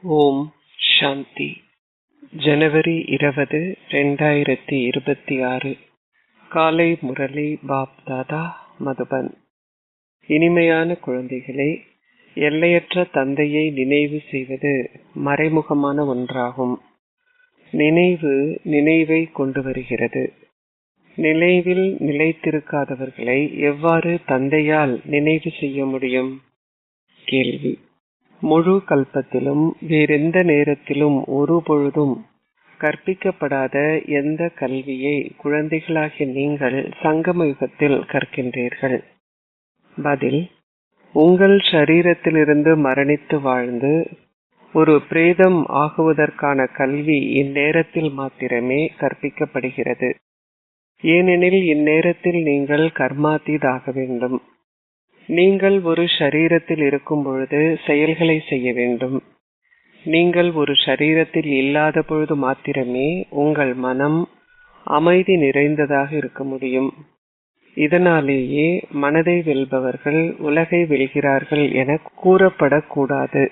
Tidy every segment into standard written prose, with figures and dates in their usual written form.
ஓம் சாந்தி. ஜனவரி 20, 2026. காலை முரளி பாப் தாதா, மதுபன். இனிமையான குழந்தைகளே, எல்லையற்ற தந்தையை நினைவு செய்வது மறைமுகமான ஒன்றாகும். நினைவு நினைவை கொண்டு வருகிறது. நினைவில் நிலைத்திருக்காதவர்களை எவ்வாறு தந்தையால் நினைவு செய்ய முடியும்? கேள்வி. முழு கல்பத்திலும் வேறெந்த நேரத்திலும் ஒரு பொழுதும் கற்பிக்கப்படாத எந்த கல்வியை குழந்தைகளாகிய நீங்கள் சங்கம யுகத்தில் கற்கின்றீர்கள்? பதில். உங்கள் ஷரீரத்திலிருந்து மரணித்து வாழ்ந்து ஒரு பிரேதம் ஆகுவதற்கான கல்வி இந்நேரத்தில் மாத்திரமே கற்பிக்கப்படுகிறது. ஏனெனில் இந்நேரத்தில் நீங்கள் கர்மாதீத் ஆக வேண்டும். நீங்கள் ஒரு ஷரீரத்தில் இருக்கும் பொழுது செயல்களை செய்ய வேண்டும். நீங்கள் ஒரு ஷரீரத்தில் இல்லாத பொழுது மாத்திரமே உங்கள் மனம் அமைதி நிறைந்ததாக இருக்க முடியும். இதனாலேயே மனதை வெல்பவர்கள் உலகை வெல்கிறார்கள் என கூறப்படக்கூடாது.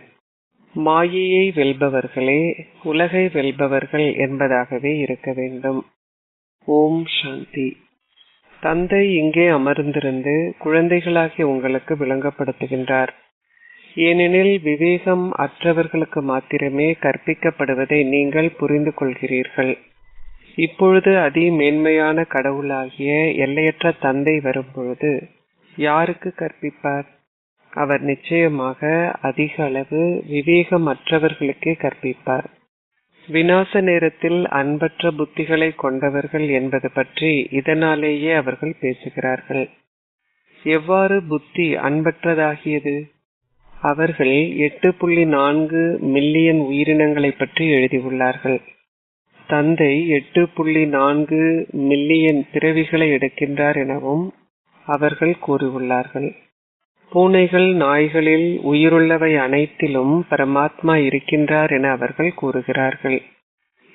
மாயையை வெல்பவர்களே உலகை வெல்பவர்கள் என்பதாகவே இருக்க வேண்டும். ஓம் சாந்தி. தந்தை இங்கே அமர்ந்திருந்து குழந்தைகளாகிய உங்களுக்கு விளங்கப்படுத்துகின்றார். ஏனெனில் விவேகம் அற்றவர்களுக்கு மாத்திரமே கற்பிக்கப்படுவதை நீங்கள் புரிந்து கொள்கிறீர்கள். இப்பொழுது அதி மேன்மையான கடவுளாகிய எல்லையற்ற தந்தை வரும்பொழுது யாருக்கு கற்பிப்பார்? அவர் நிச்சயமாக அதிக அளவு விவேகம் அற்றவர்களுக்கே கற்பிப்பார். விநாச நேரத்தில் அன்பற்ற புத்திகளை கொண்டவர்கள் என்பது பற்றி இதனாலேயே அவர்கள் பேசுகிறார்கள். எவ்வாறு புத்தி அன்பற்றதாகியது? அவர்கள் 8.4 மில்லியன் உயிரினங்களை பற்றி எழுதியுள்ளார்கள். தந்தை 8.4 மில்லியன் பிறவிகளை எடுக்கின்றார் எனவும் அவர்கள் கூறியுள்ளார்கள். பூனைகள் நாய்களில் உயிருள்ளவை அனைத்திலும் பரமாத்மா இருக்கின்றார் என அவர்கள் கூறுகிறார்கள்.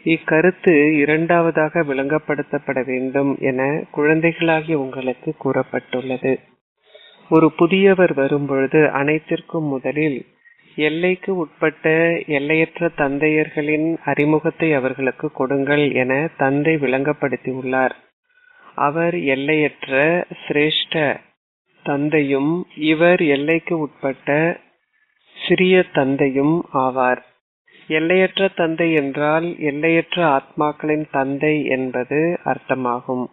இக்கருத்து இரண்டாவதாக விளங்கப்படுத்தப்பட வேண்டும் என குழந்தைகளாகிய உங்களுக்கு கூறப்பட்டுள்ளது. ஒரு புதியவர் வரும்பொழுது அனைத்திற்கும் முதலில் எல்லைக்கு உட்பட்ட எல்லையற்ற தந்தையர்களின் அறிமுகத்தை அவர்களுக்கு கொடுங்கள் என தந்தை விளங்கப்படுத்தியுள்ளார். அவர் எல்லையற்ற சிரேஷ்ட தந்தையும் இவர் எல்லைக்கு உட்பட்ட சிறிய தந்தையும் ஆவார். எல்லையற்ற தந்தை என்றால் எல்லையற்ற ஆத்மாக்களின் தந்தை என்பது அர்த்தமாகும்.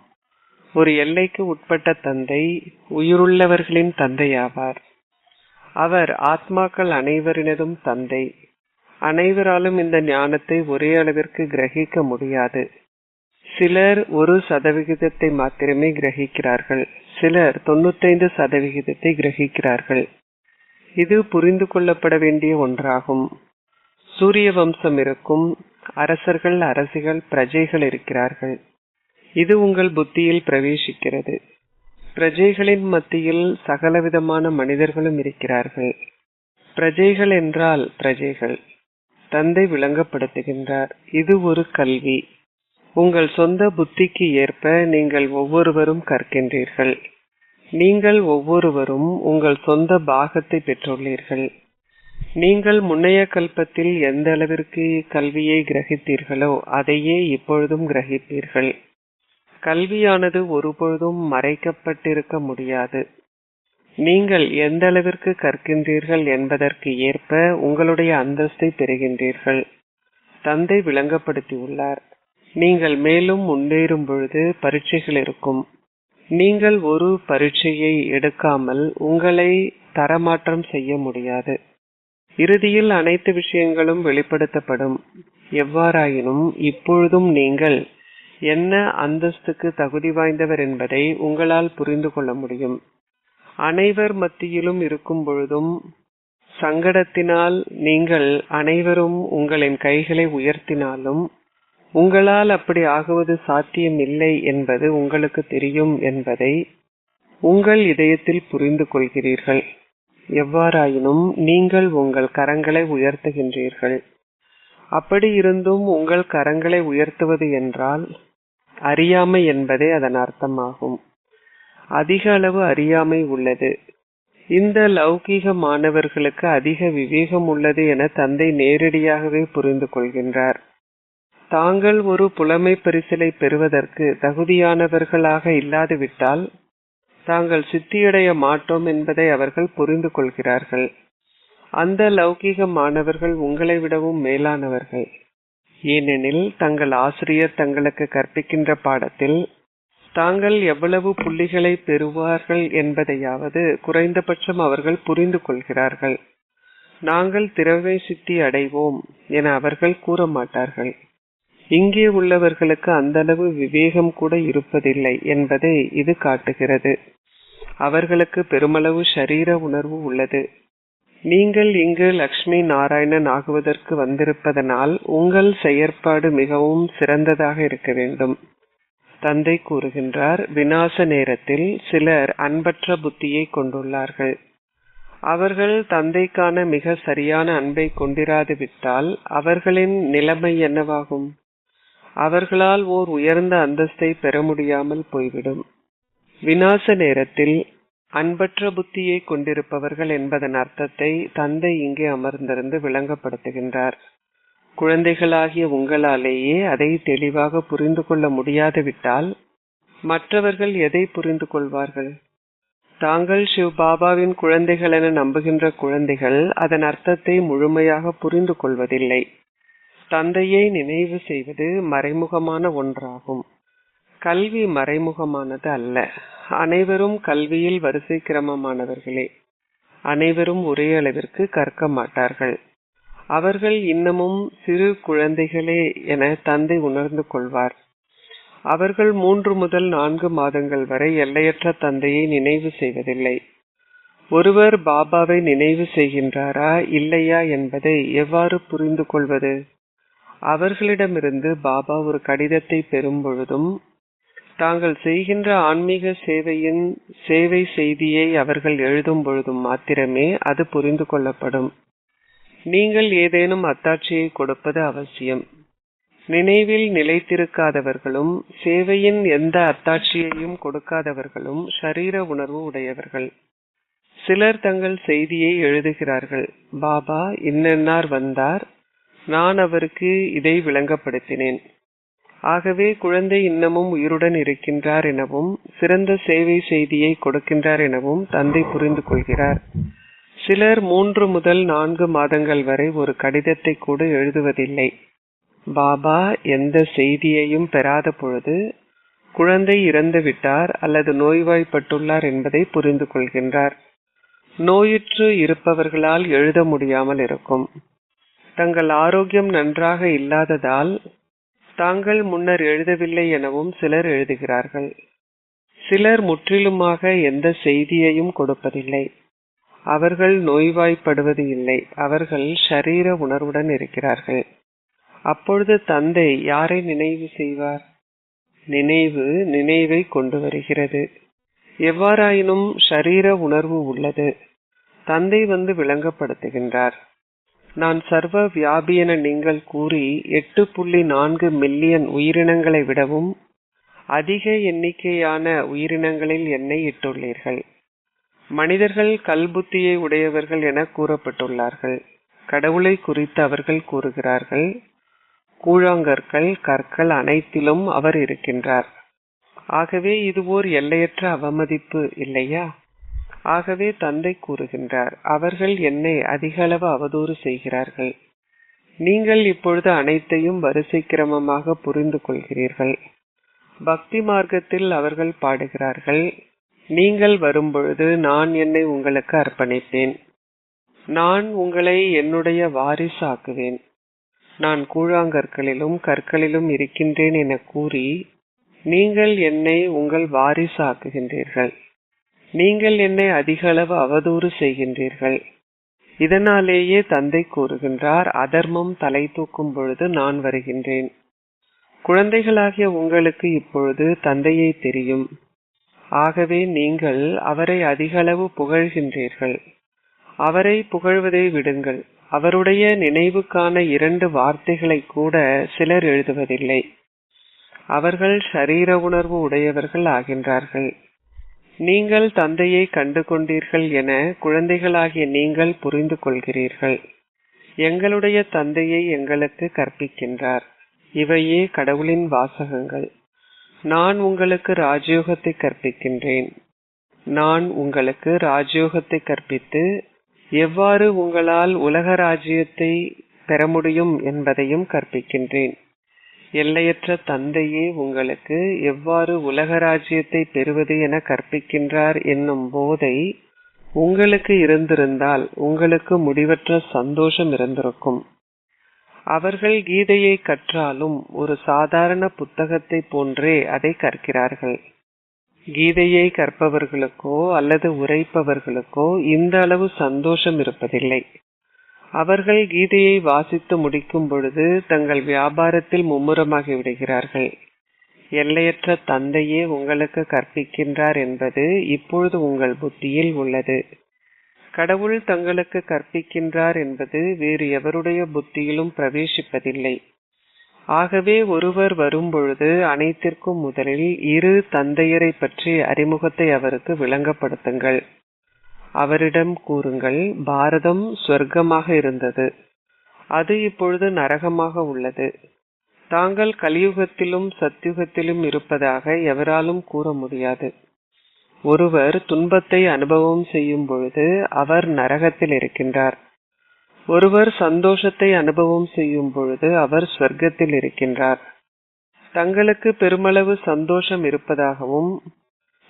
ஒரு எல்லைக்கு உட்பட்ட தந்தை உயிருள்ளவர்களின் தந்தையாவார். அவர் ஆத்மாக்கள் அனைவரினதும் தந்தை. அனைவராலும் இந்த ஞானத்தை ஒரே அளவிற்கு கிரகிக்க முடியாது. சிலர் 1% மாத்திரமே கிரகிக்கிறார்கள். சிலர் 95% கிரகிக்கிறார்கள். இது புரிந்து கொள்ளப்பட வேண்டிய ஒன்றாகும். சூரிய வம்சம் இருக்கும். அரசர்கள், அரசிகள், பிரஜைகள் இருக்கிறார்கள். இது உங்கள் புத்தியில் பிரவேசிக்கிறது. பிரஜைகளின் மத்தியில் சகலவிதமான மனிதர்களும் இருக்கிறார்கள். பிரஜைகள் என்றால் பிரஜைகள். தந்தை விளங்கப்படுத்துகின்றார். இது ஒரு கல்வி. உங்கள் சொந்த புத்திக்கு ஏற்ப நீங்கள் ஒவ்வொருவரும் கற்கின்றீர்கள். நீங்கள் ஒவ்வொருவரும் உங்கள் சொந்த பாகத்தை பெற்றுள்ளீர்கள். நீங்கள் முன்னைய கல்பத்தில் எந்த அளவிற்கு கல்வியை கிரகித்தீர்களோ அதையே இப்பொழுதும் கிரகிப்பீர்கள். கல்வியானது ஒருபொழுதும் மறைக்கப்பட்டிருக்க முடியாது. நீங்கள் எந்த அளவிற்கு கற்கின்றீர்கள் என்பதற்கு ஏற்ப உங்களுடைய அந்தஸ்தை பெறுகின்றீர்கள். தந்தை விளங்கப்படுத்தியுள்ளார். நீங்கள் மேலும் முன்னேறும் பொழுது பரீட்சைகள் இருக்கும். நீங்கள் ஒரு பரீட்சையை எடுக்காமல் உங்களை தரமாற்றம் செய்ய முடியாது. இறுதியில் அனைத்து விஷயங்களும் வெளிப்படுத்தப்படும். எவ்வாறாயினும் இப்பொழுதும் நீங்கள் என்ன அந்தஸ்துக்கு தகுதி வாய்ந்தவர் என்பதை உங்களால் புரிந்து கொள்ள முடியும். அனைவர் மத்தியிலும் இருக்கும் பொழுதும் சங்கடத்தினால் நீங்கள் அனைவரும் உங்களின் கைகளை உயர்த்தினாலும் உங்களால் அப்படி ஆகுவது சாத்தியம் இல்லை என்பது உங்களுக்கு தெரியும் என்பதை உங்கள் இதயத்தில் புரிந்து கொள்கிறீர்கள். எவ்வாறாயினும் நீங்கள் உங்கள் கரங்களை உயர்த்துகின்றீர்கள். அப்படி இருந்தும் உங்கள் கரங்களை உயர்த்துவது என்றால் அறியாமை என்பதே அதன் அர்த்தமாகும். அதிக அளவு அறியாமை உள்ளது. இந்த லௌகீக மாணவர்களுக்கு அதிக விவேகம் உள்ளது என தந்தை நேரடியாகவே புரிந்து கொள்கின்றார். தாங்கள் ஒரு புலமை பரிசிலை பெறுவதற்கு தகுதியானவர்களாக இல்லாதுவிட்டால் தாங்கள் சித்தியடைய மாட்டோம் என்பதை அவர்கள் புரிந்து கொள்கிறார்கள். அந்த லௌகீக மாணவர்கள் உங்களை விடவும் மேலானவர்கள். ஏனெனில் தங்கள் ஆசிரியர் தங்களுக்கு கற்பிக்கின்ற பாடத்தில் தாங்கள் எவ்வளவு புள்ளிகளை பெறுவார்கள் என்பதையாவது குறைந்தபட்சம் அவர்கள் புரிந்து கொள்கிறார்கள். நாங்கள் திறமை சித்தி அடைவோம் என அவர்கள் கூற மாட்டார்கள். இங்கே உள்ளவர்களுக்கு அந்த அளவு விவேகம் கூட இருப்பதில்லை என்பதை இது காட்டுகிறது. அவர்களுக்கு பெருமளவு ஷரீர உணர்வு உள்ளது. நீங்கள் இங்கு லக்ஷ்மி நாராயணன் ஆகுவதற்கு வந்திருப்பதனால் உங்கள் செயற்பாடு மிகவும் சிறந்ததாக இருக்க வேண்டும். தந்தை கூறுகின்றார், விநாச நேரத்தில் சிலர் அன்பற்ற புத்தியை கொண்டுள்ளார்கள். அவர்கள் தந்தைக்கான மிக சரியான அன்பை கொண்டிராது விட்டால் அவர்களின் நிலைமை என்னவாகும்? அவர்களால் ஓர் உயர்ந்த அந்தஸ்தை பெற முடியாமல் போய்விடும். விநாச நேரத்தில் அன்பற்ற புத்தியை கொண்டிருப்பவர்கள் என்பதன் அர்த்தத்தை தந்தை இங்கே அமர்ந்திருந்து விளங்கப்படுத்துகின்றார். குழந்தைகளாகிய உங்களாலேயே அதை தெளிவாக புரிந்து கொள்ள முடியாது விட்டால் மற்றவர்கள் எதை புரிந்து கொள்வார்கள்? தாங்கள் சிவ் பாபாவின் குழந்தைகள் என நம்புகின்ற குழந்தைகள் அதன் அர்த்தத்தை முழுமையாக புரிந்து கொள்வதில்லை. தந்தையை நினைவு செய்வது மறைமுகமான ஒன்றாகும். கல்வி மறைமுகமானது அல்ல. அனைவரும் கல்வியில் வரிசை கிரமமானவர்களே. அனைவரும் ஒரே அளவிற்கு கற்க மாட்டார்கள். அவர்கள் இன்னமும் சிறு குழந்தைகளே என தந்தை உணர்ந்து கொள்வார். அவர்கள் 3 முதல் 4 மாதங்கள் வரை எல்லையற்ற தந்தையை நினைவு செய்வதில்லை. ஒருவர் பாபாவை நினைவு செய்கின்றாரா இல்லையா என்பதை எவ்வாறு புரிந்து கொள்வது? அவர்களிடமிருந்து பாபா ஒரு கடிதத்தை பெறும் பொழுதும் தாங்கள் செய்கின்ற ஆன்மீக சேவையின் சேவை செய்தியை அவர்கள் எழுதும் பொழுதும் மாத்திரமே அது புரிந்து கொள்ளப்படும். நீங்கள் ஏதேனும் அத்தாட்சியை கொடுப்பது அவசியம். நினைவில் நிலைத்திருக்காதவர்களும் சேவையின் எந்த அத்தாட்சியையும் கொடுக்காதவர்களும் ஷரீர உணர்வு உடையவர்கள். சிலர் தங்கள் செய்தியை எழுதுகிறார்கள். பாபா இன்னென்னார் வந்தார், நான் அவருக்கு இதை விளங்கப்படுத்தினேன். ஆகவே குழந்தை இன்னமும் உயிருடன் இருக்கின்றார் எனவும் சிறந்த சேவை செய்தியை கொடுக்கின்றார் எனவும் தந்தை புரிந்து கொள்கிறார். சிலர் 3 முதல் 4 மாதங்கள் வரை ஒரு கடிதத்தை கூட எழுதுவதில்லை. பாபா எந்த செய்தியையும் பெறாத பொழுது குழந்தை இறந்து விட்டார் அல்லது நோய்வாய்ப்பட்டுள்ளார் என்பதை புரிந்து கொள்கின்றார். நோயுற்று இருப்பவர்களால் எழுத முடியாமல் இருக்கும். தங்கள் ஆரோக்கியம் நன்றாக இல்லாததால் தாங்கள் முன்னர் எழுதவில்லை எனவும் சிலர் எழுதுகிறார்கள். சிலர் முற்றிலுமாக எந்த செய்தியையும் கொடுப்பதில்லை. அவர்கள் நோய்வாய்ப்படுவது இல்லை. அவர்கள் ஷரீர உணர்வுடன் இருக்கிறார்கள். அப்பொழுது தந்தை யாரை நினைவு செய்வார்? நினைவு நினைவை கொண்டு வருகிறது. எவ்வாறாயினும் ஷரீர உணர்வு உள்ளது. தந்தை வந்து விளங்கப்படுத்துகின்றார். நான் சர்வ வியாபி என நீங்கள் கூறி 8.4 மில்லியன் உயிரினங்களை விடவும் அதிக எண்ணிக்கையான உயிரினங்களில் என்னை இட்டுள்ளீர்கள். மனிதர்கள் கல்புத்தியை உடையவர்கள் என கூறப்பட்டுள்ளார்கள். கடவுளை குறித்து அவர்கள் கூறுகிறார்கள், கூழாங்கற்கள் கற்கள் அனைத்திலும் அவர் இருக்கின்றார். ஆகவே இது ஓர் எல்லையற்ற அவமதிப்பு இல்லையா? ஆகவே தந்தை கூறுகின்றார், அவர்கள் என்னை அதிக அளவு அவதூறு செய்கிறார்கள். நீங்கள் இப்பொழுது அனைத்தையும் வரிசை கிரமமாக புரிந்து கொள்கிறீர்கள். பக்தி மார்க்கத்தில் அவர்கள் பாடுகிறார்கள், நீங்கள் வரும்பொழுது நான் என்னை உங்களுக்கு அர்ப்பணிப்பேன். நான் உங்களை என்னுடைய வாரிசாக்குவேன். நான் கூழாங்கற்களிலும் கற்களிலும் இருக்கின்றேன் என கூறி நீங்கள் என்னை உங்கள் வாரிசாக்குகின்றீர்கள். நீங்கள் என்னை அதிக அளவு அவதூறு செய்கின்றீர்கள். இதனாலேயே தந்தை கூறுகின்றார், அதர்மம் தலை தூக்கும் பொழுது நான் வருகின்றேன். குழந்தைகளாகிய உங்களுக்கு இப்பொழுது தந்தையை தெரியும். ஆகவே நீங்கள் அவரை அதிக அளவு புகழ்கின்றீர்கள். அவரை புகழ்வதை விடுங்கள். அவருடைய நினைவுக்கான 2 வார்த்தைகளை கூட சிலர் எழுதுவதில்லை. அவர்கள் ஷரீர உணர்வு உடையவர்கள் ஆகின்றார்கள். நீங்கள் தந்தையை கண்டு கொண்டீர்கள் என குழந்தைகளாகிய நீங்கள் புரிந்து கொள்கிறீர்கள். எங்களுடைய தந்தையை எங்களுக்கு கற்பிக்கின்றார். இவையே கடவுளின் வாசகங்கள். நான் உங்களுக்கு ராஜயோகத்தை கற்பிக்கின்றேன். நான் உங்களுக்கு ராஜயோகத்தை கற்பித்து எவ்வாறு உங்களால் உலக ராஜ்யத்தை பெற முடியும் என்பதையும் கற்பிக்கின்றேன். எல்லையற்ற தந்தையே உங்களுக்கு எவ்வாறு உலக ராஜ்யத்தை பெறுவது என கற்பிக்கின்றார் என்னும் போதை உங்களுக்கு இருந்திருந்தால் உங்களுக்கு முடிவற்ற சந்தோஷம் இருந்திருக்கும். அவர்கள் கீதையை கற்றாலும் ஒரு சாதாரண புத்தகத்தை போன்றே அதை கற்கிறார்கள். கீதையை கற்பவர்களுக்கோ அல்லது உரைப்பவர்களுக்கோ இந்த அளவு சந்தோஷம் இருப்பதில்லை. அவர்கள் கீதையை வாசித்து முடிக்கும் பொழுது தங்கள் வியாபாரத்தில் மும்முரமாகி விடுகிறார்கள். எல்லையற்ற தந்தையே உங்களுக்கு கற்பிக்கின்றார் என்பது இப்பொழுது உங்கள் புத்தியில் உள்ளது. கடவுள் தங்களுக்கு கற்பிக்கின்றார் என்பது வேறு எவருடைய புத்தியிலும் பிரவேசிப்பதில்லை. ஆகவே ஒருவர் வரும்பொழுது அனைத்திற்கும் முதலில் இரு தந்தையரை பற்றிய அறிமுகத்தை அவருக்கு விளங்கப்படுத்துங்கள். அவரிடம் கூறுங்கள், பாரதம் சொர்க்கமாக இருந்தது, அது இப்பொழுது நரகமாக உள்ளது. தாங்கள் கலியுகத்திலும் சத்யுகத்திலும் இருப்பதாக எவராலும் கூற முடியாது. ஒருவர் துன்பத்தை அனுபவம் செய்யும் பொழுது அவர் நரகத்தில் இருக்கின்றார். ஒருவர் சந்தோஷத்தை அனுபவம் செய்யும் பொழுது அவர் சொர்க்கத்தில் இருக்கின்றார். தங்களுக்கு பெருமளவு சந்தோஷம் இருப்பதாகவும்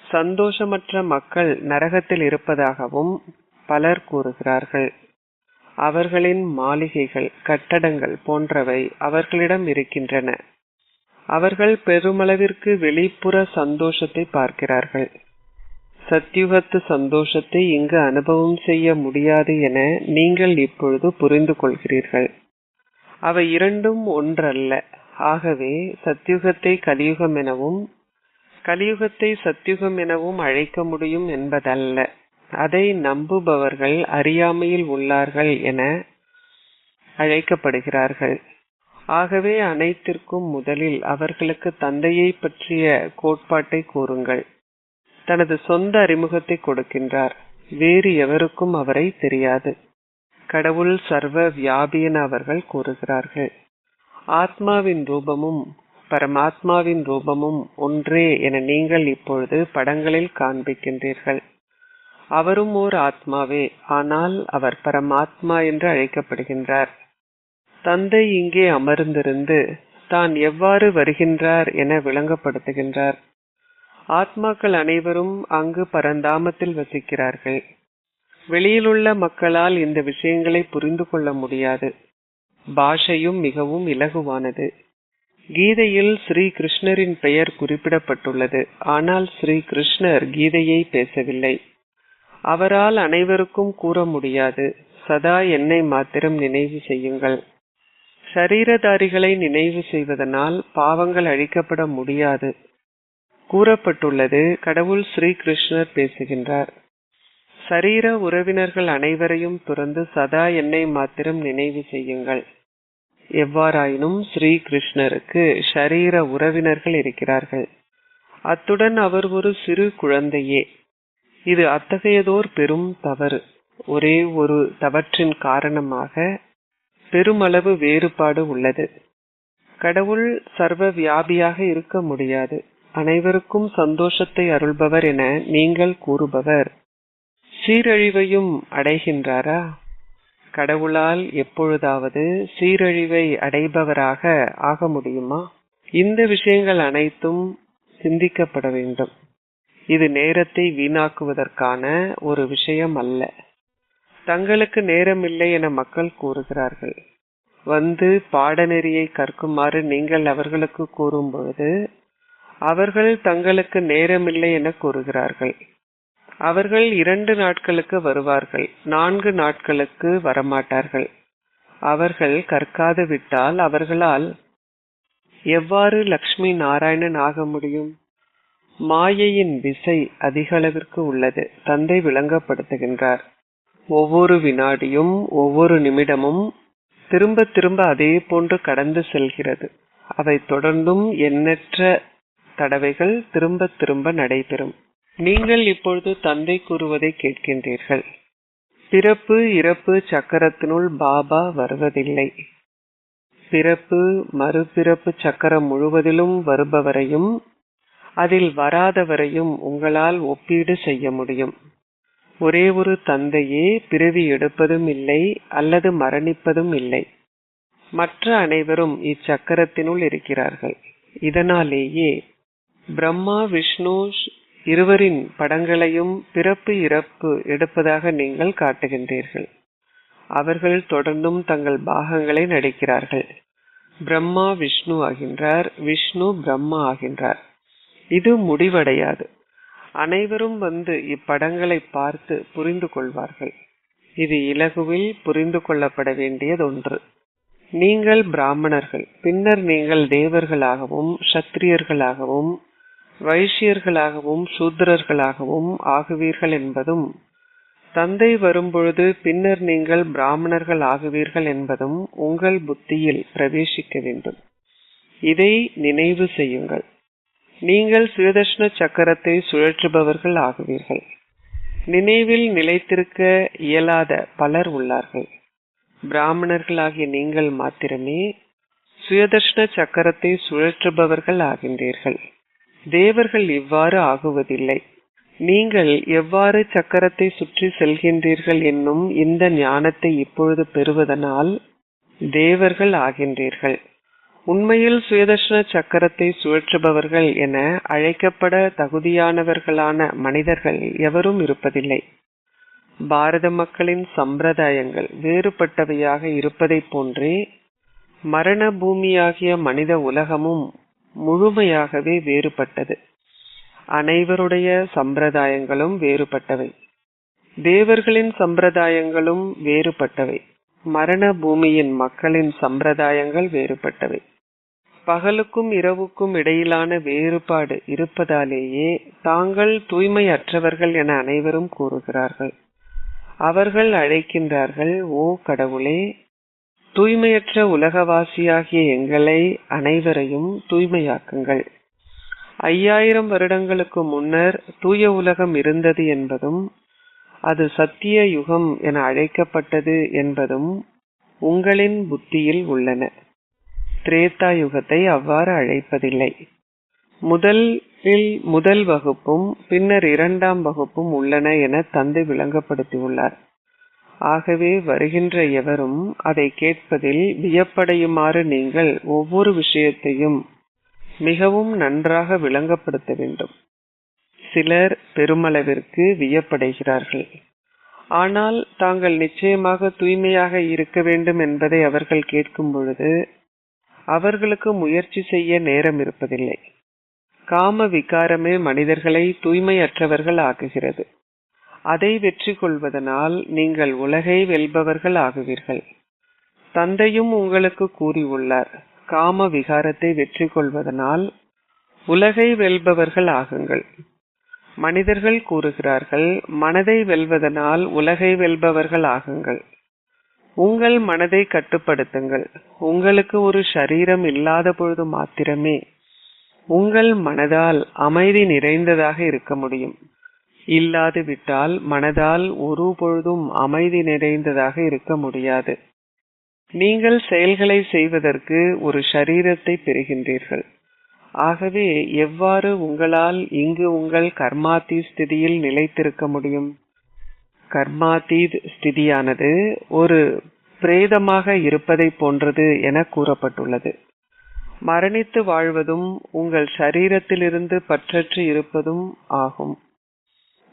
சந்தோஷமற்ற மக்கள் நரகத்தில் இருப்பதாகவும் பலர் கூறுகிறார்கள். அவர்களின் மாளிகைகள், கட்டடங்கள் போன்றவை அவர்களிடம் இருக்கின்றன. அவர்கள் பெருமளவிற்கு வெளிப்புற சந்தோஷத்தை பார்க்கிறார்கள். சத்யுகத்து சந்தோஷத்தை இங்கு அனுபவம் செய்ய முடியாது என நீங்கள் இப்பொழுது புரிந்து கொள்கிறீர்கள். அவை இரண்டும் ஒன்றல்ல. ஆகவே சத்யுகத்தை கலியுகம் எனவும் கலியுகத்தை சத்யுகம் எனவும் அழைக்க முடியும் என்பதல்ல. அதை நம்புபவர்கள் அறியாமையில் உள்ளார்கள் என அழைக்கப்படுகிறார்கள். ஆகவே அனைத்திற்கும் முதலில் அவர்களுக்கு தந்தையை பற்றிய கோட்பாட்டை கூறுங்கள். தனது சொந்த அறிமுகத்தை கொடுக்கின்றார். வேறு எவருக்கும் அவரை தெரியாது. கடவுள் சர்வ வியாபி என அவர்கள் கூறுகிறார்கள். ஆத்மாவின் ரூபமும் பரமாத்மாவின் ரூபமும் ஒன்றே என நீங்கள் இப்பொழுது படங்களில் காண்பிக்கின்றீர்கள். அவரும் ஓர் ஆத்மாவே, ஆனால் அவர் பரமாத்மா என்று அழைக்கப்படுகின்றார். தந்தை இங்கே அமர்ந்திருந்து தான் எவ்வாறு வருகின்றார் என விளங்கப்படுத்துகின்றார். ஆத்மாக்கள் அனைவரும் அங்கு பரந்தாமத்தில் வசிக்கிறார்கள். வெளியிலுள்ள மக்களால் இந்த விஷயங்களை புரிந்து கொள்ள முடியாது. பாஷையும் மிகவும் இலகுவானது. கீதையில் ஸ்ரீ கிருஷ்ணரின் பெயர் குறிப்பிடப்பட்டுள்ளது. ஆனால் ஸ்ரீ கிருஷ்ணர் கீதையை பேசவில்லை. அவரால் அனைவருக்கும் கூற முடியாது, சதா என்னை மாத்திரம் நினைவு செய்யுங்கள். சரீரதாரிகளை நினைவு செய்வதனால் பாவங்கள் அழிக்கப்பட முடியாது. கூறப்பட்டுள்ளது, கடவுள் ஸ்ரீ கிருஷ்ணர் பேசுகின்றார். சரீர உறவினர்கள் அனைவரையும் துறந்து சதா என்னை மாத்திரம் நினைவு செய்யுங்கள். எவ்வாறாயினும் ஸ்ரீ கிருஷ்ணருக்கு ஷரீர உறவினர்கள் இருக்கிறார்கள். அத்துடன் அவர் ஒரு சிறு குழந்தையே. இது அத்தகையதோர் பெரும் தவறு. ஒரே ஒரு தவற்றின் காரணமாக பெருமளவு வேறுபாடு உள்ளது. கடவுள் சர்வ வியாபியாக இருக்க முடியாது. அனைவருக்கும் சந்தோஷத்தை அருள்பவர் என நீங்கள் கூறுபவர் சீரழிவையும் அடைகின்றாரா? கடவுளால் எப்பொழுதாவது சீரழிவை அடைபவராக ஆக முடியுமா? இந்த விஷயங்கள் அனைத்தும் சிந்திக்கப்பட வேண்டும். இது நேரத்தை வீணாக்குவதற்கான ஒரு விஷயம் அல்ல. தங்களுக்கு நேரமில்லை என மக்கள் கூறுகிறார்கள். வந்து பாடநெறியை கற்குமாறு நீங்கள் அவர்களுக்கு கூறும் பொழுது அவர்கள் தங்களுக்கு நேரமில்லை என கூறுகிறார்கள். அவர்கள் 2 நாட்களுக்கு வருவார்கள், 4 நாட்களுக்கு வரமாட்டார்கள். அவர்கள் கற்காது விட்டால் அவர்களால் எவ்வாறு லக்ஷ்மி நாராயணன் ஆக முடியும்? மாயையின் விசை அதிக அளவிற்கு உள்ளது. தந்தை விளங்கப்படுத்துகின்றார். ஒவ்வொரு வினாடியும் ஒவ்வொரு நிமிடமும் திரும்ப திரும்ப அதே போன்று கடந்து செல்கிறது. அவை தொடர்ந்தும் எண்ணற்ற தடவைகள் திரும்ப திரும்ப நடைபெறும். நீங்கள் இப்பொழுது தந்தை கூறுவதை கேட்கின்றீர்கள். பிறப்பு இறப்பு சக்கரத்தினுள் பாபா வருவதில்லை. பிறப்பு மறுபிறப்பு சக்கரம் முழுவதிலும் வருபவரையும் அதில் வராதவரையும் உங்களால் ஒப்பீடு செய்ய முடியும். ஒரே ஒரு தந்தையே பிறவி எடுப்பதும் இல்லை அல்லது மரணிப்பதும் இல்லை. மற்ற அனைவரும் இச்சக்கரத்தினுள் இருக்கிறார்கள். இதனாலேயே பிரம்மா விஷ்ணு இருவரின் படங்களையும் பிறப்பு இறப்பு எடுப்பதாக நீங்கள் காட்டுகின்றீர்கள். அவர்கள் தொடர்ந்தும் தங்கள் பாகங்களை நடிக்கிறார்கள். பிரம்மா விஷ்ணு ஆகின்றார், விஷ்ணு பிரம்மா ஆகின்றார். இது முடிவடையாது. அனைவரும் வந்து இப்படங்களை பார்த்து புரிந்து கொள்வார்கள். இது இலகுவில் புரிந்து கொள்ளப்பட வேண்டியதொன்று. நீங்கள் பிராமணர்கள், பின்னர் நீங்கள் தேவர்களாகவும் சத்திரியர்களாகவும் வைஷ்யர்களாகவும் சூத்திரர்களாகவும் ஆகுவீர்கள் என்பதும், தந்தை வரும்பொழுது பின்னர் நீங்கள் பிராமணர்கள் ஆகுவீர்கள் என்பதும் உங்கள் புத்தியில் பிரவேசிக்க வேண்டும். இதை நினைவு செய்யுங்கள். நீங்கள் சுயதர்ஷன சக்கரத்தை சுழற்றுபவர்கள் ஆகுவீர்கள். நினைவில் நிலைத்திருக்க இயலாத பலர் உள்ளார்கள். பிராமணர்களாகிய நீங்கள் மாத்திரமே சுயதர்ஷன சக்கரத்தை சுழற்றுபவர்கள் ஆகின்றீர்கள். தேவர்கள் இவ்வாறு ஆகுவதில்லை. நீங்கள் எவ்வாறு சக்கரத்தை சுற்றி செல்கின்றீர்கள் என்னும் இந்த ஞானத்தை இப்பொழுது பெறுவதனால் தேவர்கள் ஆகின்றீர்கள். உண்மையில் சுயதர்ஷன சக்கரத்தை சுழற்றுபவர்கள் என அழைக்கப்பட தகுதியானவர்களான மனிதர்கள் எவரும் இருப்பதில்லை. பாரத மக்களின் சம்பிரதாயங்கள் வேறுபட்டவையாக இருப்பதை போன்றே மரண பூமியாகிய மனித உலகமும் முழுமையாகவே வேறுபட்டது. அனைவருடைய சம்பிரதாயங்களும் வேறுபட்டவை. தேவர்களின் சம்பிரதாயங்களும் வேறுபட்டவை. மரண பூமியின் மக்களின் சம்பிரதாயங்கள் வேறுபட்டவை. பகலுக்கும் இரவுக்கும் இடையிலான வேறுபாடு இருப்பதாலேயே தாங்கள் தூய்மையற்றவர்கள் என அனைவரும் கூறுகிறார்கள். அவர்கள் அழைக்கின்றார்கள், ஓ கடவுளே, தூய்மையற்ற உலகவாசியாகிய எங்களை அனைவரையும் தூய்மையாக்குங்கள். 5000 வருடங்களுக்கு முன்னர் தூய உலகம் இருந்தது என்பதும் அது சத்திய யுகம் என அழைக்கப்பட்டது என்பதும் உங்களின் புத்தியில் உள்ளன. திரேதா யுகத்தை அவ்வாறு அழைப்பதில்லை. முதல் வகுப்பும் பின்னர் 2ஆம் வகுப்பும் உள்ளன என தந்தை விளங்கப்படுத்தியுள்ளார். ஆகவே வருகின்ற எவரும் அதை கேட்பதில் வியப்படையுமாறு நீங்கள் ஒவ்வொரு விஷயத்தையும் மிகவும் நன்றாக விளங்கப்படுத்த வேண்டும். சிலர் பெருமளவிற்கு வியப்படைகிறார்கள். ஆனால் தாங்கள் நிச்சயமாக தூய்மையாக இருக்க வேண்டும் என்பதை அவர்கள் கேட்கும் பொழுது அவர்களுக்கு முயற்சி செய்ய நேரம் இருப்பதில்லை. காம விகாரமே மனிதர்களை தூய்மையற்றவர்கள் ஆக்குகிறது. அதை வெற்றி கொள்வதனால் நீங்கள் உலகை வெல்பவர்கள் ஆகுவீர்கள். தந்தையும் உங்களுக்கு கூறியுள்ளார், காம விகாரத்தை வெற்றி கொள்வதனால் உலகை வெல்பவர்கள் ஆகுங்கள். மனிதர்கள் கூறுகிறார்கள், மனதை வெல்வதனால் உலகை வெல்பவர்கள் ஆகுங்கள். உங்கள் மனதை கட்டுப்படுத்துங்கள். உங்களுக்கு ஒரு சரீரம் இல்லாத பொழுது மாத்திரமே உங்கள் மனதால் அமைதி நிறைந்ததாக இருக்க முடியும். இல்லாது விட்டால் மனதால் ஒரு பொழுதும் அமைதி நிறைந்ததாக இருக்க முடியாது. நீங்கள் செயல்களை செய்வதற்கு ஒரு சரீரத்தை பெறுகின்றீர்கள். ஆகவே எவ்வாறு உங்களால் இங்கு உங்கள் கர்மாதி ஸ்திதியில் நிலைத்திருக்க முடியும்? கர்மாதீத் ஸ்திதியானது ஒரு பிரேதமாக இருப்பதை போன்றது என கூறப்பட்டுள்ளது. மரணித்து வாழ்வதும் உங்கள் சரீரத்திலிருந்து பற்றற்று இருப்பதும் ஆகும்.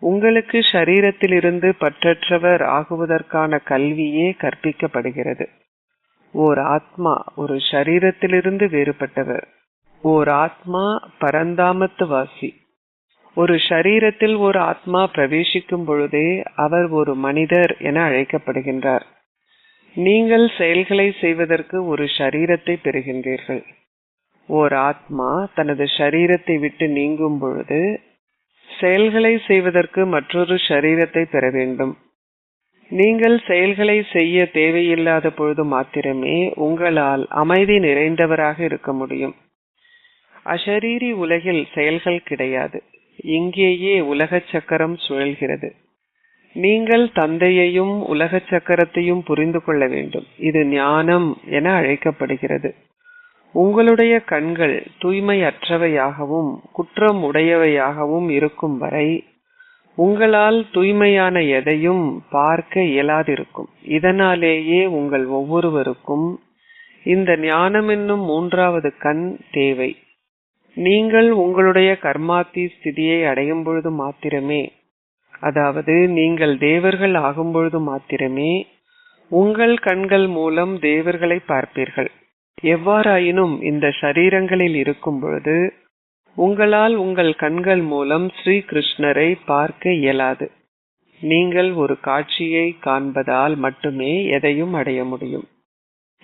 உங்களுக்கு சரீரத்திலிருந்து பற்றற்றவர் ஆகுவதற்கான கல்வியே கற்பிக்கப்படுகிறது. ஓர் ஆத்மா ஒரு சரீரத்திலிருந்து வேறுபட்டவர். ஓர் ஆத்மா பரந்தாமத்து வாசி. ஒரு சரீரத்தில் ஒரு ஆத்மா பிரவேசிக்கும் பொழுதே அவர் ஒரு மனிதர் என அழைக்கப்படுகின்றார். நீங்கள் செயல்களை செய்வதற்கு ஒரு சரீரத்தை பெறுகின்றீர்கள். ஓர் ஆத்மா தனது சரீரத்தை விட்டு நீங்கும் பொழுது செயல்களை செய்வதற்கு மற்றொரு சரீரத்தை பெற வேண்டும். நீங்கள் செயல்களை செய்ய தேவையில்லாத பொழுது மாத்திரமே உங்களால் அமைதி நிறைந்தவராக இருக்க முடியும். அஷரீரி உலகில் செயல்கள் கிடையாது. இங்கேயே உலக சக்கரம் சுழல்கிறது. நீங்கள் தந்தையையும் உலக சக்கரத்தையும் புரிந்து கொள்ள வேண்டும். இது ஞானம் என அழைக்கப்படுகிறது. உங்களுடைய கண்கள் தூய்மையற்றவையாகவும் குற்றம் உடையவையாகவும் இருக்கும் வரை உங்களால் தூய்மையான எதையும் பார்க்க இயலாதிருக்கும். இதனாலேயே உங்கள் ஒவ்வொருவருக்கும் இந்த ஞானம் என்னும் மூன்றாவது கண் தேவை. நீங்கள் உங்களுடைய கர்மாத்தி ஸ்திதியை அடையும் பொழுது மாத்திரமே, அதாவது நீங்கள் தேவர்கள் ஆகும் பொழுது மாத்திரமே உங்கள் கண்கள் மூலம் தேவர்களை பார்ப்பீர்கள். எவ்வாறாயினும் இந்த ஷரீரங்களில் இருக்கும் பொழுது உங்களால் உங்கள் கண்கள் மூலம் ஸ்ரீ கிருஷ்ணரை பார்க்க இயலாது. நீங்கள் ஒரு காட்சியை காண்பதால் மட்டுமே எதையும் அடைய முடியும்.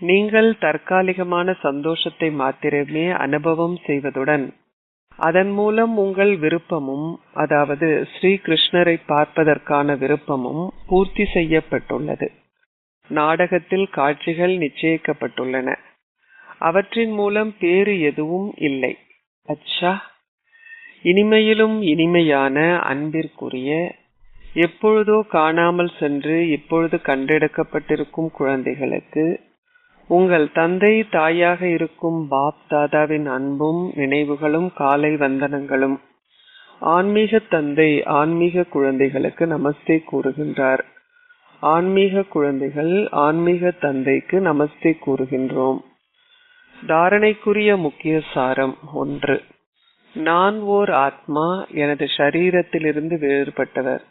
நீங்கள் தற்காலிகமான சந்தோஷத்தை மாத்திரமே அனுபவம் செய்வதுடன் அதன் மூலம் உங்கள் விருப்பமும், அதாவது ஸ்ரீ கிருஷ்ணரை பார்ப்பதற்கான விருப்பமும் பூர்த்தி செய்யப்பட்டுள்ளது. நாடகத்தில் காட்சிகள் நிச்சயிக்கப்பட்டுள்ளன. அவற்றின் மூலம் பேறு எதுவும் இல்லை. அச்சா, இனிமையிலும் இனிமையான அன்பிற்குரிய, எப்பொழுதோ காணாமல் சென்று இப்பொழுது கண்டெடுக்கப்பட்டிருக்கும் குழந்தைகளுக்கு உங்கள் தந்தை தாயாக இருக்கும் பாப் தாதாவின் அன்பும் நினைவுகளும் காலை வந்தனங்களும். ஆன்மீக தந்தை ஆன்மீக குழந்தைகளுக்கு நமஸ்தே கூறுகின்றார். ஆன்மீக குழந்தைகள் ஆன்மீக தந்தைக்கு நமஸ்தே கூறுகின்றோம். தாரணைக்குரிய முக்கிய சாரம் 1. நான் ஓர் ஆத்மா, எனது ஷரீரத்திலிருந்து வேறுபட்டவர்.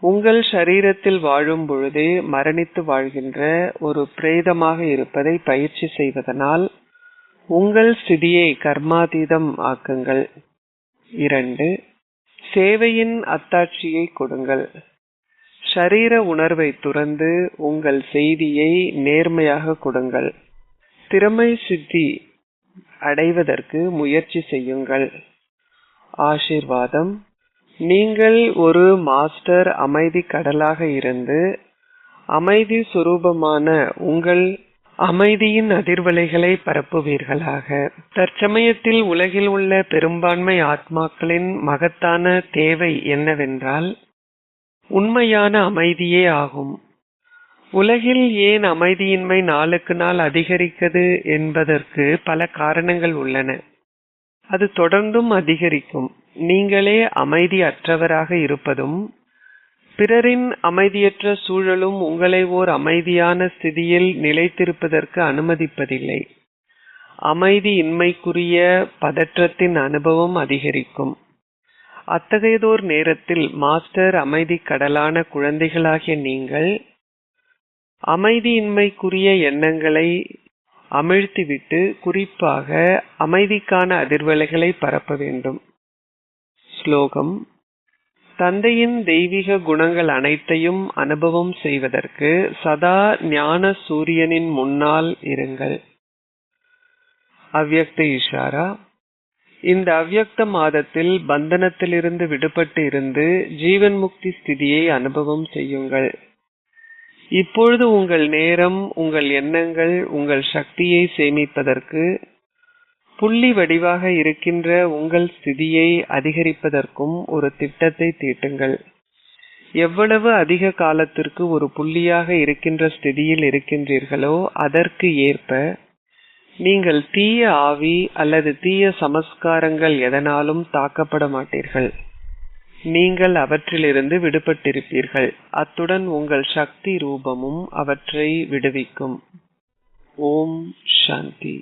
உங்கள் ஷரீரத்தில் வாழும் பொழுதே மரணித்து வாழ்கின்ற ஒரு பிரேதமாக இருப்பதை பயிற்சி செய்வதனால் உங்கள் ஸ்திதியை கர்மாதீதம் ஆக்குங்கள். 2. சேவையின் அத்தாட்சியை கொடுங்கள். ஷரீர உணர்வை துறந்து உங்கள் செய்தியை நேர்மையாக கொடுங்கள். திறமை சித்தி அடைவதற்கு முயற்சி செய்யுங்கள். ஆசீர்வாதம். நீங்கள் ஒரு மாஸ்டர் அமைதி கடலாக இருந்து அமைதி சுரூபமான உங்கள் அமைதியின் அதிர்வலைகளை பரப்புவீர்களாக. தற்சமயத்தில் உலகில் உள்ள பெரும்பான்மை ஆத்மாக்களின் மகத்தான தேவை என்னவென்றால் உண்மையான அமைதியே ஆகும். உலகில் ஏன் அமைதியின்மை நாளுக்கு நாள் அதிகரிக்கிறது என்பதற்கு பல காரணங்கள் உள்ளன. அது தொடர்ந்தும் அதிகரிக்கும். நீங்களே அமைதி அற்றவராக இருப்பதும் பிறரின் அமைதியற்ற சூழலும் உங்களை ஓர் அமைதியான ஸ்திதியில் நிலைத்திருப்பதற்கு அனுமதிப்பதில்லை. அமைதியின்மைக்குரிய பதற்றத்தின் அனுபவம் அதிகரிக்கும். அத்தகையதோர் நேரத்தில் மாஸ்டர் அமைதி கடலான குழந்தைகளாகிய நீங்கள் அமைதியின்மைக்குரிய எண்ணங்களை அமிழ்த்திவிட்டு குறிப்பாக அமைதிக்கான அதிர்வலைகளை பரப்ப வேண்டும். ஸ்லோகம். தந்தையின் தெய்வீக குணங்கள் அனைத்தையும் அனுபவம் செய்வதற்கு சதா ஞான சூரியனின் முன்னால் இருங்கள். அவ்யக்த இஷாரா. இந்த அவ்யக்த மாதத்தில் பந்தனத்திலிருந்து விடுபட்டு இருந்து ஜீவன் முக்தி ஸ்திதியை அனுபவம் செய்யுங்கள். இப்பொழுது உங்கள் நேரம், உங்கள் எண்ணங்கள், உங்கள் சக்தியை சேமிப்பதற்கு, புள்ளி வடிவாக இருக்கின்ற உங்கள் ஸ்திதியை அதிகரிப்பதற்கும் ஒரு திட்டத்தை தீட்டுங்கள். எவ்வளவு அதிக காலத்திற்கு ஒரு புள்ளியாக இருக்கின்ற ஸ்திதியில் இருக்கின்றீர்களோ அதற்கு ஏற்ப நீங்கள் தீய ஆவி அல்லது தீய சமஸ்காரங்கள் எதனாலும் தாக்கப்பட மாட்டீர்கள். நீங்கள் அவற்றிலிருந்து விடுபட்டிருப்பீர்கள். அத்துடன் உங்கள் சக்தி ரூபமும் அவற்றை விடுவிக்கும். ஓம் சாந்தி.